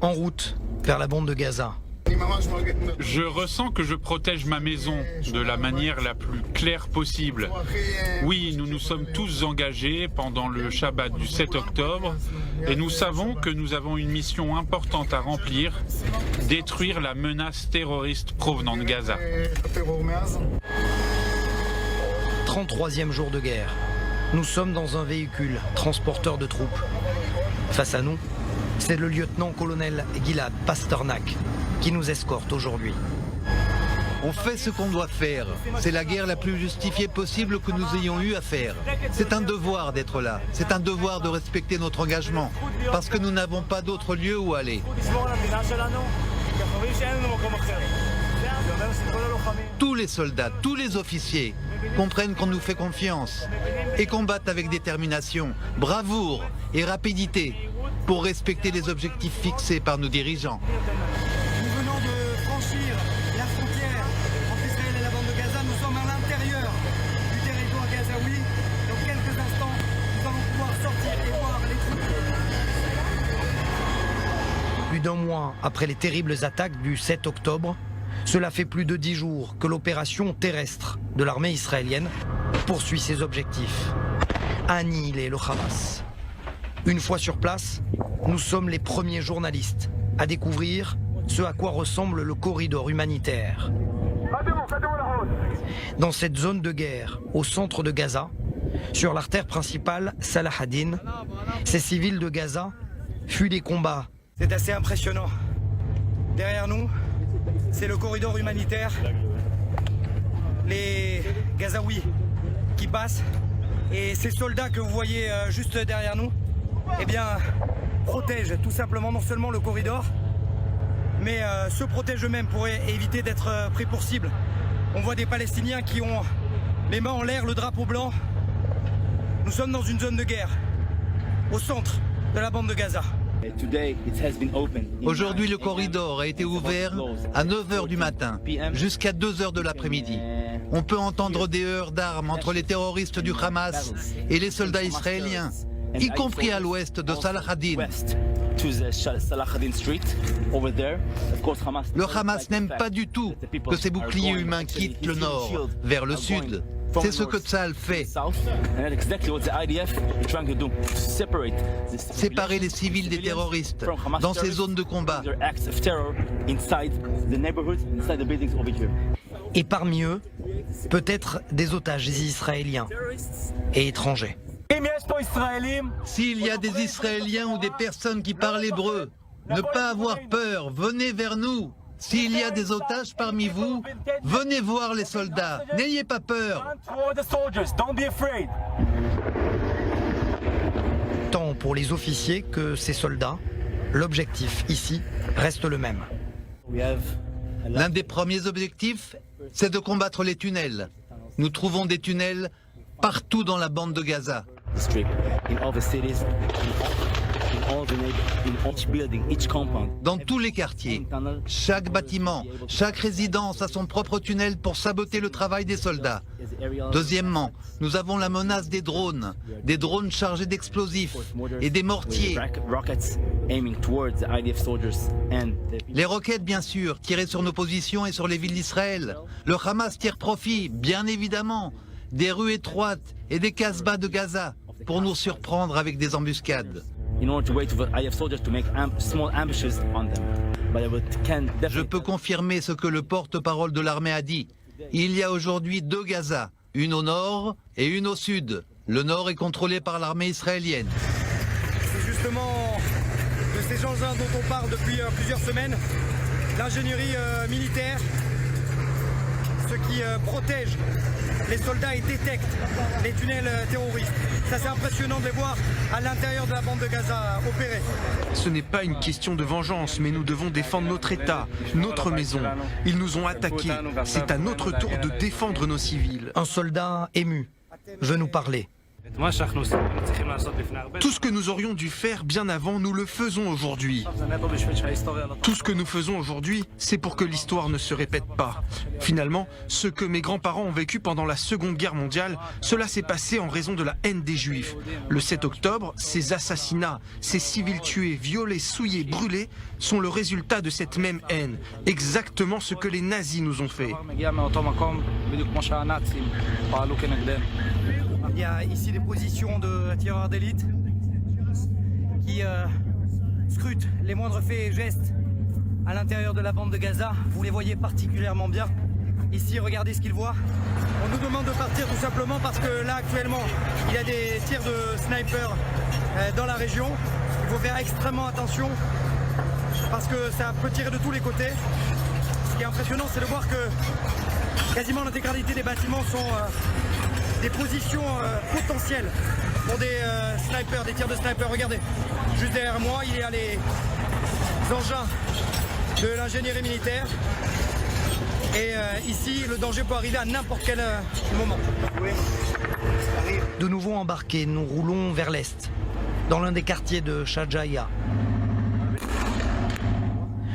En route vers la bande de Gaza. Je ressens que je protège ma maison de la manière la plus claire possible. Oui, nous nous sommes tous engagés pendant le Shabbat du 7 octobre et nous savons que nous avons une mission importante à remplir, détruire la menace terroriste provenant de Gaza. 33e jour de guerre. Nous sommes dans un véhicule transporteur de troupes. Face à nous, c'est le lieutenant-colonel Gilad Pasternak qui nous escorte aujourd'hui. On fait ce qu'on doit faire. C'est la guerre la plus justifiée possible que nous ayons eu à faire. C'est un devoir d'être là. C'est un devoir de respecter notre engagement. Parce que nous n'avons pas d'autre lieu où aller. Tous les soldats, tous les officiers comprennent qu'on nous fait confiance et combattent avec détermination, bravoure et rapidité pour respecter les objectifs fixés par nos dirigeants. Plus d'un mois après les terribles attaques du 7 octobre, cela fait plus de 10 jours que l'opération terrestre de l'armée israélienne poursuit ses objectifs. Annihiler le Hamas. Une fois sur place, nous sommes les premiers journalistes à découvrir ce à quoi ressemble le corridor humanitaire. Dans cette zone de guerre, au centre de Gaza, sur l'artère principale Salah ad-Din, ces civils de Gaza fuient les combats. C'est assez impressionnant. Derrière nous, c'est le corridor humanitaire. Les Gazaouis qui passent. Et ces soldats que vous voyez juste derrière nous, eh bien, protègent tout simplement non seulement le corridor, mais se protègent eux-mêmes pour éviter d'être pris pour cible. On voit des Palestiniens qui ont les mains en l'air, le drapeau blanc. Nous sommes dans une zone de guerre, au centre de la bande de Gaza. Aujourd'hui, le corridor a été ouvert à 9h du matin jusqu'à 2h de l'après-midi. On peut entendre des heurts d'armes entre les terroristes du Hamas et les soldats israéliens, y compris à l'ouest de Salah ad-Din. Le Hamas n'aime pas du tout que ces boucliers humains quittent le nord vers le sud. C'est ce que Tsahal fait. Séparer les civils des terroristes dans ces zones de combat. Et parmi eux, peut-être des otages israéliens et étrangers. S'il y a des Israéliens ou des personnes qui parlent hébreu, ne pas avoir peur, venez vers nous. S'il y a des otages parmi vous, venez voir les soldats, n'ayez pas peur. Tant pour les officiers que ces soldats, l'objectif ici reste le même. L'un des premiers objectifs, c'est de combattre les tunnels. Nous trouvons des tunnels partout dans la bande de Gaza. Dans tous les quartiers, chaque bâtiment, chaque résidence a son propre tunnel pour saboter le travail des soldats. Deuxièmement, nous avons la menace des drones chargés d'explosifs et des mortiers. Les roquettes, bien sûr, tirées sur nos positions et sur les villes d'Israël. Le Hamas tire profit, bien évidemment, des rues étroites et des casbahs de Gaza pour nous surprendre avec des embuscades. Je peux confirmer ce que le porte-parole de l'armée a dit. Il y a aujourd'hui 2 Gaza, une au nord et une au sud. Le nord est contrôlé par l'armée israélienne. C'est justement de ces engins dont on parle depuis plusieurs semaines, l'ingénierie militaire, ce qui protège les soldats et détectent les tunnels terroristes. Ça, c'est impressionnant de les voir à l'intérieur de la bande de Gaza opérer. Ce n'est pas une question de vengeance, mais nous devons défendre notre État, notre maison. Ils nous ont attaqués. C'est à notre tour de défendre nos civils. Un soldat ému veut nous parler. Tout ce que nous aurions dû faire bien avant, nous le faisons aujourd'hui. Tout ce que nous faisons aujourd'hui, c'est pour que l'histoire ne se répète pas. Finalement, ce que mes grands-parents ont vécu pendant la Seconde Guerre mondiale, cela s'est passé en raison de la haine des Juifs. Le 7 octobre, ces assassinats, ces civils tués, violés, souillés, brûlés, sont le résultat de cette même haine. Exactement ce que les nazis nous ont fait. Il y a ici des positions de tireurs d'élite qui scrutent les moindres faits et gestes à l'intérieur de la bande de Gaza. Vous les voyez particulièrement bien. Ici, regardez ce qu'ils voient. On nous demande de partir tout simplement parce que là, actuellement, il y a des tirs de snipers dans la région. Il faut faire extrêmement attention parce que ça peut tirer de tous les côtés. Ce qui est impressionnant, c'est de voir que quasiment l'intégralité des bâtiments sont des positions potentielles pour des snipers, des tirs de snipers. Regardez, juste derrière moi, il y a les engins de l'ingénierie militaire. Et ici, le danger peut arriver à n'importe quel moment. De nouveau embarqués, nous roulons vers l'est, dans l'un des quartiers de Shajaya.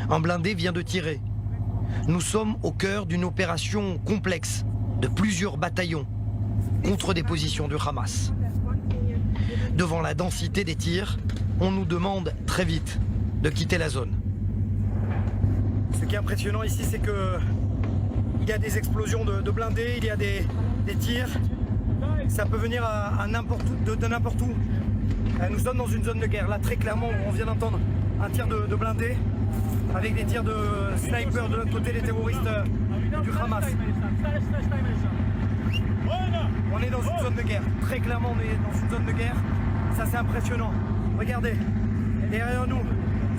Un blindé vient de tirer. Nous sommes au cœur d'une opération complexe de plusieurs bataillons contre des positions du Hamas. Devant la densité des tirs, on nous demande très vite de quitter la zone. Ce qui est impressionnant ici, c'est que il y a des explosions de blindés, il y a des tirs. Ça peut venir à n'importe où, de n'importe où. Nous sommes dans une zone de guerre. Là, très clairement, on vient d'entendre un tir de blindé avec des tirs de snipers de l'autre côté, les terroristes du Hamas. On est dans une zone de guerre. Très clairement, on est dans une zone de guerre. Ça, c'est impressionnant. Regardez, derrière nous,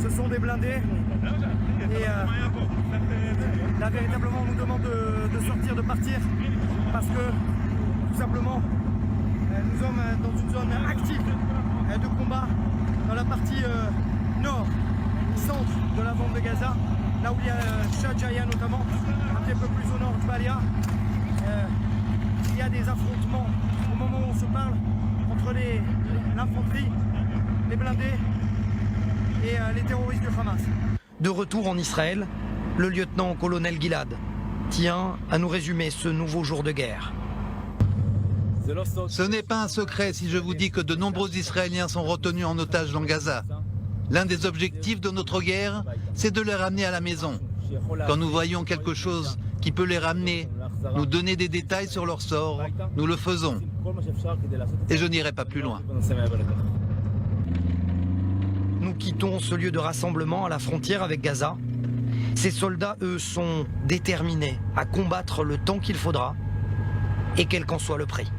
ce sont des blindés. Et là, véritablement, on nous demande de sortir, de partir. Parce que, tout simplement, nous sommes dans une zone active de combat dans la partie nord, centre de la bande de Gaza, là où il y a Shajaya notamment, un petit peu plus au nord de Balia. Il y a des affrontements au moment où on se parle entre l'infanterie, les blindés et les terroristes du Hamas. De retour en Israël, le lieutenant-colonel Gilad tient à nous résumer ce nouveau jour de guerre. Ce n'est pas un secret si je vous dis que de nombreux Israéliens sont retenus en otage dans Gaza. L'un des objectifs de notre guerre, c'est de les ramener à la maison. Quand nous voyons quelque chose qui peut les ramener, nous donner des détails sur leur sort, nous le faisons. Et je n'irai pas plus loin. Nous quittons ce lieu de rassemblement à la frontière avec Gaza. Ces soldats, eux, sont déterminés à combattre le temps qu'il faudra, et quel qu'en soit le prix.